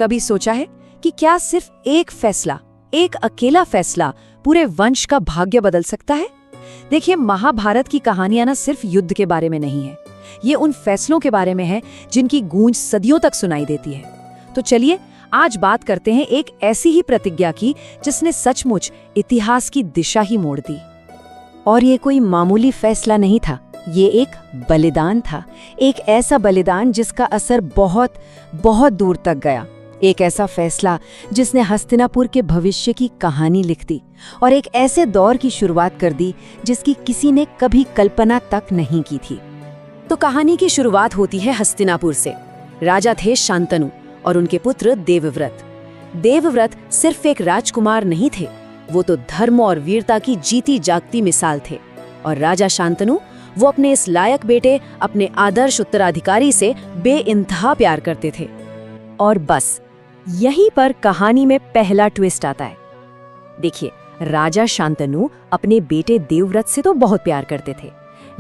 कभी सोचा है कि क्या सिर्फ एक फैसला, एक अकेला फैसला पूरे वंश का भाग्य बदल सकता है? देखिए, महाभारत की कहानियां ना सिर्फ युद्ध के बारे में नहीं है, ये उन फैसलों के बारे में है जिनकी गूंज सदियों तक सुनाई देती है। तो चलिए आज बात करते हैं एक ऐसी ही प्रतिज्ञा की जिसने सचमुच इतिहास की दिशा ही मोड़ दी। और ये कोई मामूली फैसला नहीं था, ये एक बलिदान था। एक ऐसा बलिदान जिसका असर बहुत बहुत दूर तक गया। एक ऐसा फैसला जिसने हस्तिनापुर के भविष्य की कहानी लिख दी और एक ऐसे दौर की शुरुआत कर दी जिसकी किसी ने कभी कल्पना तक नहीं की थी। तो कहानी की शुरुआत होती है हस्तिनापुर से। राजा थे शांतनु और उनके पुत्र देवव्रत। देवव्रत सिर्फ एक राजकुमार नहीं थे, वो तो धर्म और वीरता की जीती जागती मिसाल थे। और राजा शांतनु, वो अपने इस लायक बेटे, अपने आदर्श उत्तराधिकारी से बेइंतहा प्यार करते थे। और बस यहीं पर कहानी में पहला ट्विस्ट आता है। देखिए, राजा शांतनु अपने बेटे देवव्रत से तो बहुत प्यार करते थे,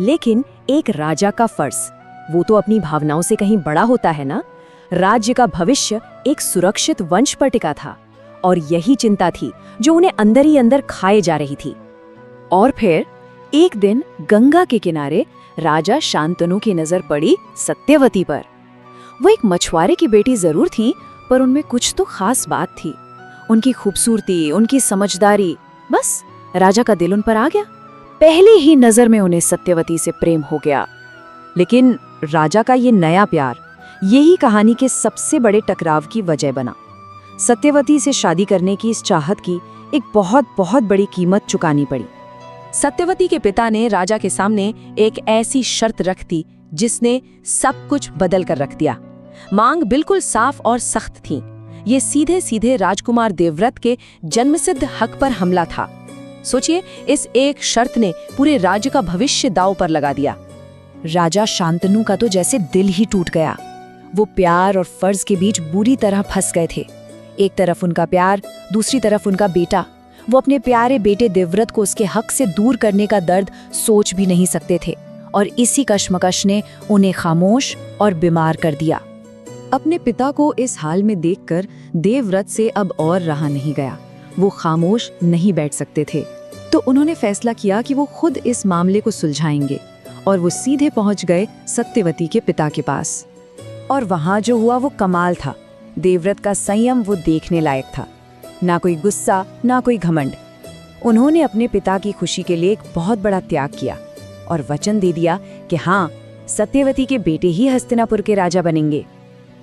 लेकिन एक राजा का फर्ज, वो तो अपनी भावनाओं से कहीं बड़ा होता है ना। राज्य का भविष्य एक सुरक्षित वंश पर टिका था और यही चिंता थी जो उन्हें अंदर ही अंदर खाए जा रही थी। और फिर एक दिन गंगा के किनारे राजा शांतनु की नजर पड़ी सत्यवती पर। वो एक मछुआरे की बेटी जरूर थी, पर उनमें कुछ तो खास बात थी। उनकी खूबसूरती, उनकी समझदारी, बस राजा का दिल उन पर आ गया। पहली ही नजर में उन्हें सत्यवती से प्रेम हो गया। लेकिन राजा का ये नया प्यार, यही कहानी के सबसे बड़े टकराव की वजह बना। सत्यवती से शादी करने की इस चाहत की एक बहुत बहुत बड़ी कीमत चुकानी पड़ी। सत्यवती के पिता ने राजा के सामने एक ऐसी शर्त रख दी जिसने सब कुछ बदल कर रख दिया। मांग बिल्कुल साफ और सख्त थी। ये सीधे सीधे राजकुमार देवव्रत के जन्मसिद्ध हक पर हमला था। सोचिए, इस एक शर्त ने पूरे राज्य का भविष्य दांव पर लगा दिया। राजा शांतनु का तो जैसे दिल ही टूट गया। वो प्यार और फर्ज के बीच बुरी तरह फंस गए थे। एक तरफ उनका प्यार, दूसरी तरफ उनका बेटा। वो अपने प्यारे बेटे देवव्रत को उसके हक से दूर करने का दर्द सोच भी नहीं सकते थे, और इसी कश्मकश ने उन्हें खामोश और बीमार कर दिया। अपने पिता को इस हाल में देखकर देवव्रत से अब और रहा नहीं गया। वो खामोश नहीं बैठ सकते थे, तो उन्होंने फैसला किया कि वो खुद इस मामले को सुलझाएंगे। और वो सीधे पहुंच गए सत्यवती के पिता के पास। और वहां जो हुआ वो कमाल था। देवव्रत का संयम वो देखने लायक था। ना कोई गुस्सा, ना कोई घमंड। उन्होंने अपने पिता की खुशी के लिए एक बहुत बड़ा त्याग किया और वचन दे दिया कि हाँ, सत्यवती के बेटे ही हस्तिनापुर के राजा बनेंगे।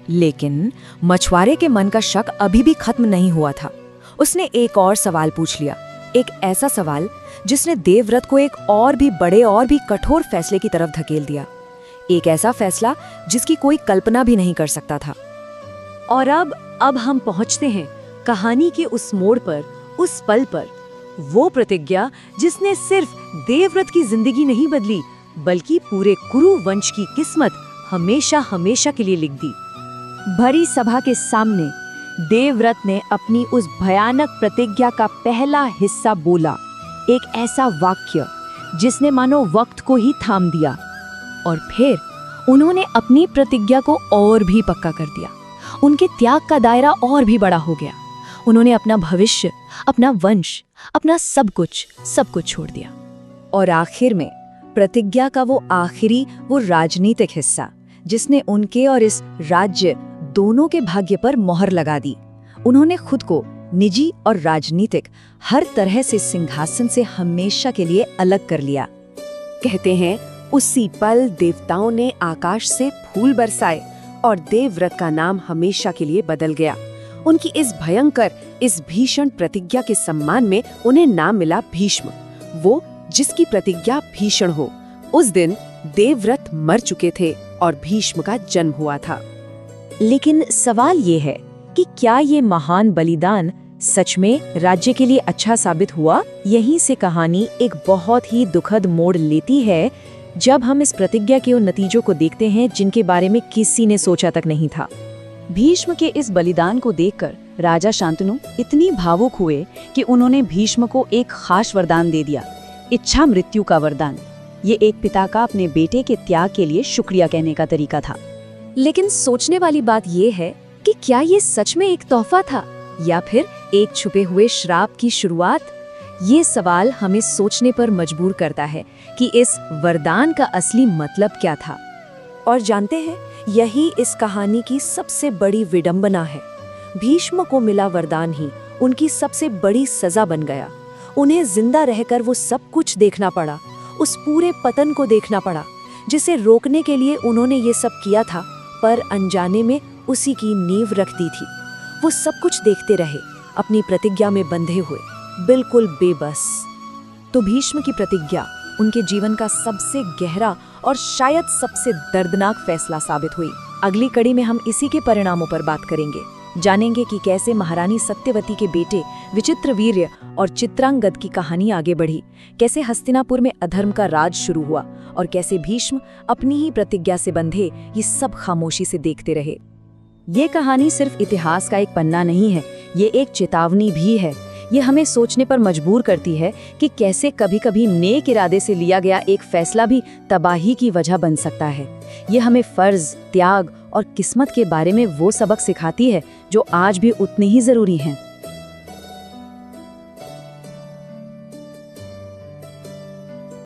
लेकिन मछुआरे के मन का शक अभी भी खत्म नहीं हुआ था। उसने एक और सवाल पूछ लिया, एक ऐसा सवाल जिसने देवव्रत को एक और भी बड़े और भी कठोर फैसले की तरफ धकेल दिया। एक ऐसा फैसला जिसकी कोई कल्पना भी नहीं कर सकता था। और अब हम पहुंचते हैं कहानी के उस मोड़ पर, उस पल पर। वो प्रतिज्ञा जिसने सिर्फ देवव्रत की जिंदगी नहीं बदली, बल्कि पूरे कुरु वंश की किस्मत हमेशा हमेशा के लिए लिख दी। भरी सभा के सामने देवव्रत ने अपनी उस भयानक प्रतिज्ञा का पहला हिस्सा बोला। एक ऐसा वाक्य जिसने मानो वक्त को ही थाम दिया। और फिर उन्होंने अपनी प्रतिज्ञा को और भी पक्का कर दिया। उनके त्याग का दायरा और भी बड़ा हो गया। उन्होंने अपना भविष्य, अपना वंश, अपना सब कुछ छोड़ दिया। और आखिर में प्रतिज्ञा का वो आखिरी, वो राजनीतिक हिस्सा जिसने उनके और इस राज्य दोनों के भाग्य पर मोहर लगा दी। उन्होंने खुद को निजी और राजनीतिक हर तरह से सिंहासन से हमेशा के लिए अलग कर लिया। कहते हैं, उसी पल देवताओं ने आकाश से फूल बरसाए और देवव्रत का नाम हमेशा के लिए बदल गया। उनकी इस भयंकर, इस भीषण प्रतिज्ञा के सम्मान में उन्हें नाम मिला भीष्म, वो जिसकी प्रतिज्ञा भीषण हो। उस दिन देवव्रत मर चुके थे और भीष्म का जन्म हुआ था। लेकिन सवाल ये है कि क्या ये महान बलिदान सच में राज्य के लिए अच्छा साबित हुआ? यहीं से कहानी एक बहुत ही दुखद मोड़ लेती है जब हम इस प्रतिज्ञा के उन नतीजों को देखते हैं जिनके बारे में किसी ने सोचा तक नहीं था। भीष्म के इस बलिदान को देखकर राजा शांतनु इतनी भावुक हुए कि उन्होंने भीष्म को एक खास वरदान दे दिया, इच्छा मृत्यु का वरदान। ये एक पिता का अपने बेटे के त्याग के लिए शुक्रिया कहने का तरीका था। लेकिन सोचने वाली बात यह है कि क्या ये सच में एक तोहफा था या फिर एक छुपे हुए श्राप की शुरुआत? ये सवाल हमें सोचने पर मजबूर करता है कि इस वरदान का असली मतलब क्या था। और जानते हैं, यही इस कहानी की सबसे बड़ी विडंबना है। भीष्म को मिला वरदान ही उनकी सबसे बड़ी सजा बन गया। उन्हें जिंदा रहकर वो सब कुछ देखना पड़ा, उस पूरे पतन को देखना पड़ा जिसे रोकने के लिए उन्होंने ये सब किया था, पर अनजाने में उसी की नींव रख दी थी। वो सब कुछ देखते रहे, अपनी प्रतिज्ञा में बंधे हुए, बिल्कुल बेबस। तो भीष्म की प्रतिज्ञा उनके जीवन का सबसे गहरा और शायद सबसे दर्दनाक फैसला साबित हुई। अगली कड़ी में हम इसी के परिणामों पर बात करेंगे, जानेंगे कि कैसे महारानी सत्यवती के बेटे विचित्रवीर्य और चित्रांगद की कहानी आगे बढ़ी, कैसे हस्तिनापुर में अधर्म का राज शुरू हुआ और कैसे भीष्म अपनी ही प्रतिज्ञा से बंधे ये सब खामोशी से देखते रहे। ये कहानी सिर्फ इतिहास का एक पन्ना नहीं है, ये एक चेतावनी भी है। ये हमें सोचने पर मजबूर करती है कि कैसे कभी-कभी नेक इरादे से लिया गया एक फैसला भी तबाही की वजह बन सकता है। ये हमें फर्ज, त्याग और किस्मत के बारे में वो सबक सिखाती है जो आज भी उतने ही जरूरी हैं।